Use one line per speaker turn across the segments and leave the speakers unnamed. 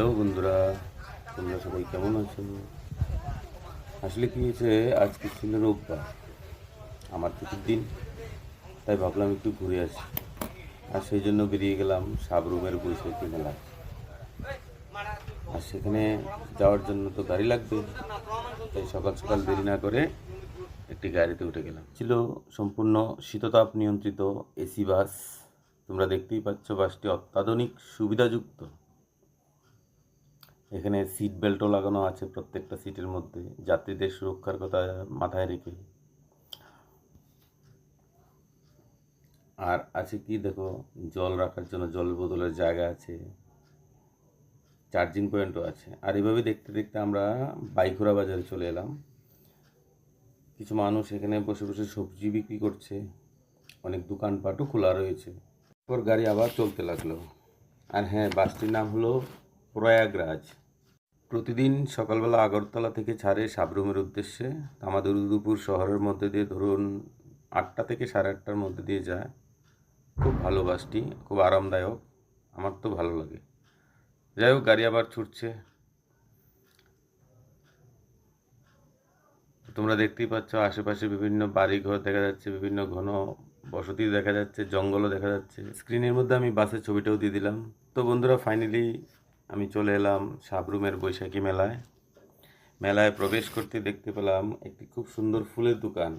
Hello বন্ধুরা, তোমরা সবাই কেমন আছো? আসলে কি হয়েছে, আজকে ছিল রোববার, আমার ছুটির দিন। তাই ভাবলাম একটু ঘুরে আসি, আর সেই জন্য বেরিয়ে গেলাম সাবরুমের বৈশাখী মেলায়। আর সেখানে যাওয়ার জন্য তো গাড়ি লাগবে, তাই সকাল সকাল দেরি না করে একটি গাড়িতে উঠে গেলাম। ছিল সম্পূর্ণ শীততাপ নিয়ন্ত্রিত এসি বাস। তোমরা দেখতেই পাচ্ছ, বাসটি অত্যাধুনিক সুবিধাযুক্ত। এখানে সিট বেল্টও লাগানো আছে প্রত্যেকটা সিটের মধ্যে, যাত্রীদের সুরক্ষার কথা মাথায় রেখে। আর আছে কি দেখো, জল রাখার জন্য জল বোতলের জায়গা আছে, চার্জিং পয়েন্টও আছে। আর এভাবে দেখতে দেখতে আমরা বাইখোরা বাজারে চলে এলাম। কিছু মানুষ এখানে বসে বসে সবজি বিক্রি করছে, অনেক দোকানপাটও খোলা রয়েছে। তারপর গাড়ি আবার চলতে লাগলো। আর হ্যাঁ, বাসটির নাম হলো প্রয়াগরাজ। প্রতিদিন সকালবেলা আগরতলা থেকে ছাড়ে সাবরুমের উদ্দেশ্যে। আমাদের উদয়পুর শহরের মধ্যে দিয়ে ধরুন 8টা থেকে 8:30টার মধ্যে দিয়ে যায়। খুব ভালো বাসটি, খুব আরামদায়ক, আমার তো ভালো লাগে। যাই হোক, গাড়ি আবার ছুটছে। তোমরা দেখতেই পাচ্ছ আশেপাশে বিভিন্ন বাড়িঘর দেখা যাচ্ছে, বিভিন্ন ঘন বসতি দেখা যাচ্ছে, জঙ্গলও দেখা যাচ্ছে। স্ক্রিনের মধ্যে আমি বাসের ছবিটাও দিয়ে দিলাম। তো বন্ধুরা, ফাইনালি আমি চলে এলাম সাবরুমের বৈশাখী মেলায়। মেলায় প্রবেশ করতে দেখতে পেলাম একটি খুব সুন্দর ফুলের দোকান।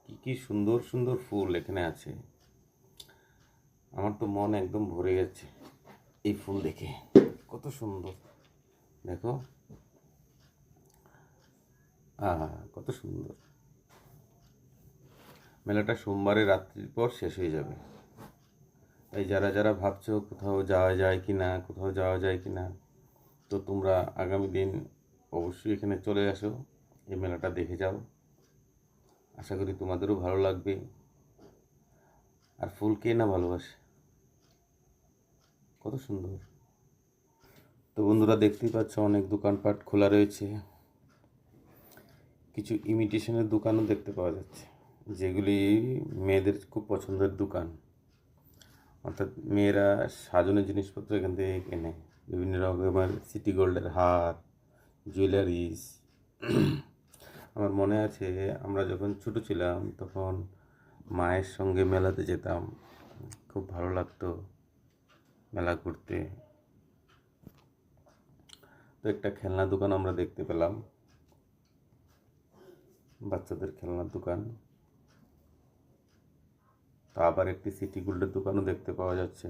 কি কি সুন্দর সুন্দর ফুল এখানে আছে, আমার তো মন একদম ভরে গেছে এই ফুল দেখে। কত সুন্দর দেখো, কত সুন্দর। মেলাটা সোমবারে রাত্রির পর শেষ হয়ে যাবে। তাই যারা যারা ভাবছো কোথাও যাওয়া যায় কি না, কোথাও যাওয়া যায় কি না, তো তোমরা আগামী দিন অবশ্যই এখানে চলে আসো, এই মেলাটা দেখে যাও। আশা করি তোমাদেরও ভালো লাগবে। আর ফুল কে না ভালোবাসে, কত সুন্দর। তো বন্ধুরা, দেখতেই পাচ্ছ অনেক দোকানপাট খোলা রয়েছে। কিছু ইমিটেশনের দোকানও দেখতে পাওয়া যাচ্ছে, যেগুলি মেয়েদের খুব পছন্দের দোকান। অর্থাৎ মেয়েরা সাজানোর জিনিসপত্র এখান থেকে কেনে, বিভিন্ন রকমের সিটি গোল্ডের হার, জুয়েলারিস। আমার মনে আছে, আমরা যখন ছোটো ছিলাম তখন মায়ের সঙ্গে মেলাতে যেতাম, খুব ভালো লাগতো মেলা ঘুরতে। তো একটা খেলনা দোকান আমরা দেখতে পেলাম, বাচ্চাদের খেলনার দোকান। তা আবার একটি সিটি গোল্ডের দোকানও দেখতে পাওয়া যাচ্ছে,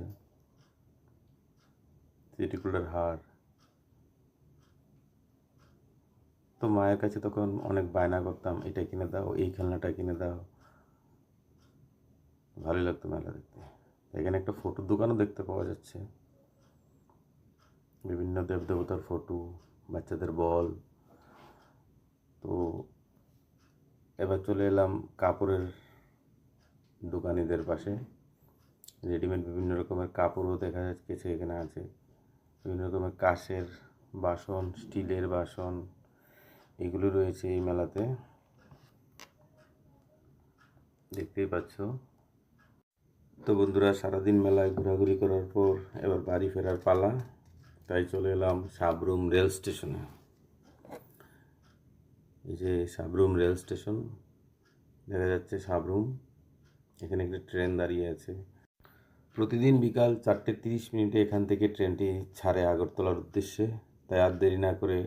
সিটি গোল্ডের হার। তো মায়ের কাছে তখন অনেক বায়না করতাম, এটা কিনে দাও, এই খেলনাটা কিনে দাও। ভালোই লাগতো মেলা দেখতে। এখানে একটা ফটোর দোকানও দেখতে পাওয়া যাচ্ছে, বিভিন্ন দেবদেবতার ফটো, বাচ্চাদের বল। তো এবার চলে এলাম কাপড়ের দোকানিদের পাশে। রেডিমেড বিভিন্ন রকমের কাপড়ও দেখা যাচ্ছে এখানে আছে, বিভিন্ন রকমের কাঁচের বাসন, স্টিলের বাসন, এগুলো রয়েছে এই মেলাতে, দেখতেই পাচ্ছ। তো বন্ধুরা, সারাদিন মেলায় ঘোরাঘুরি করার পর এবার বাড়ি ফেরার পালা। তাই চলে এলাম সাবরুম রেল স্টেশনে। এই যে সাবরুম রেল স্টেশন দেখা যাচ্ছে, সাবরুম। এখানে একটি ট্রেন দাঁড়িয়ে আছে। প্রতিদিন বিকাল 4:30 এখান থেকে ট্রেনটি ছাড়ে আগরতলার উদ্দেশ্যে। তাই আর দেরি না করে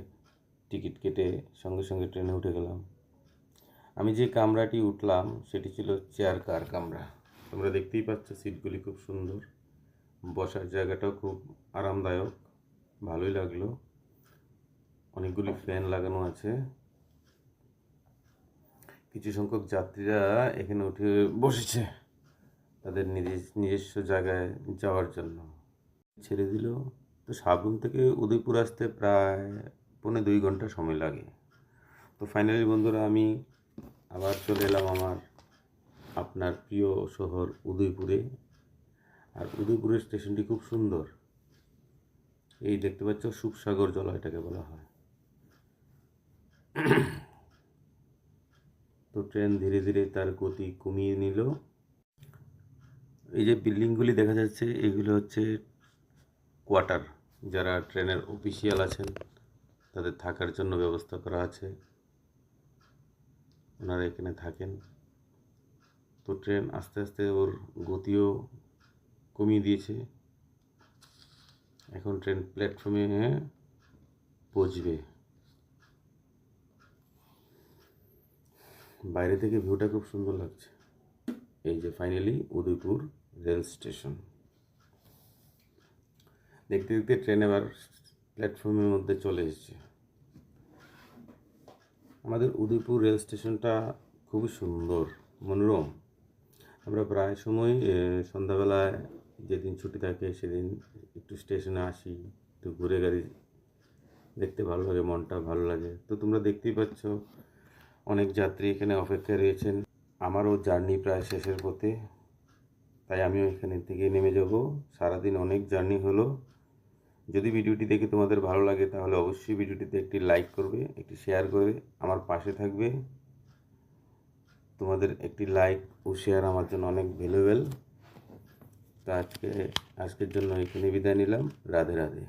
টিকিট কেটে সঙ্গে সঙ্গে ট্রেনে উঠে গেলাম। আমি যে কামরাটি উঠলাম সেটি ছিল চেয়ার কার কামরা। তোমরা দেখতেই পাচ্ছ সিটগুলি খুব সুন্দর, বসার জায়গাটাও খুব আরামদায়ক, ভালোই লাগলো। অনেকগুলি ফ্যান লাগানো আছে। কিছু সংখ্যক যাত্রীরা এখানে উঠে বসেছে তাদের নিজস্ব জায়গায় যাওয়ার জন্য। ছেড়ে দিল। তো সাবরুম থেকে উদয়পুর আসতে প্রায় 1.5 ঘন্টা সময় লাগে। তো ফাইনালি বন্ধুরা, আমি আবার চলে এলাম আপনার প্রিয় শহর উদয়পুরে। আর উদয়পুরের স্টেশনটি খুব সুন্দর। এই দেখতে পাচ্ছ, সুখসাগর জলা এটাকে বলা হয়। তো ট্রেন ধীরে ধীরে তার গতি কমিয়ে নিল। এই যে বিল্ডিংগুলি দেখা যাচ্ছে, এগুলো হচ্ছে কোয়ার্টার, যারা ট্রেনের অফিসিয়াল আছেন তাদের থাকার জন্য ব্যবস্থা করা আছে, ওনারা এখানে থাকেন। তো ট্রেন আস্তে আস্তে ওর গতিও কমিয়ে দিয়েছে, এখন ট্রেন প্ল্যাটফর্মে পৌঁছবে। বাইরে থেকে ভিউটা খুব সুন্দর লাগছে। এই যে ফাইনালি উদয়পুর রেল স্টেশন। দেখতে দেখতে ট্রেন এবার প্ল্যাটফর্মের মধ্যে চলে এসেছে। আমাদের উদয়পুর রেল স্টেশনটা খুবই সুন্দর, মনোরম। আমরা প্রায় সময় সন্ধ্যাবেলায় যেদিন ছুটি থাকে সেদিন একটু স্টেশনে আসি, একটু ঘুরে গাড়ি দেখতে ভালো লাগে, মনটা ভালো লাগে। তো তোমরা দেখতেই পাচ্ছ অনেক যাত্রী এখানে অপেক্ষায় রয়েছেন। আমারও জার্নি প্রায় শেষের পথে, তাই আমিও এখানে থেকে নেমে যাব। সারাদিন অনেক জার্নি হলো। যদি ভিডিওটি দেখে তোমাদের ভালো লাগে তাহলে অবশ্যই ভিডিওটিতে একটি লাইক করবে, একটি শেয়ার করবে, আমার পাশে থাকবে। তোমাদের একটি লাইক ও শেয়ার আমার জন্য অনেক ভ্যালুয়েবল। তো আজকের জন্য এখানে বিদায় নিলাম। রাধে রাধে।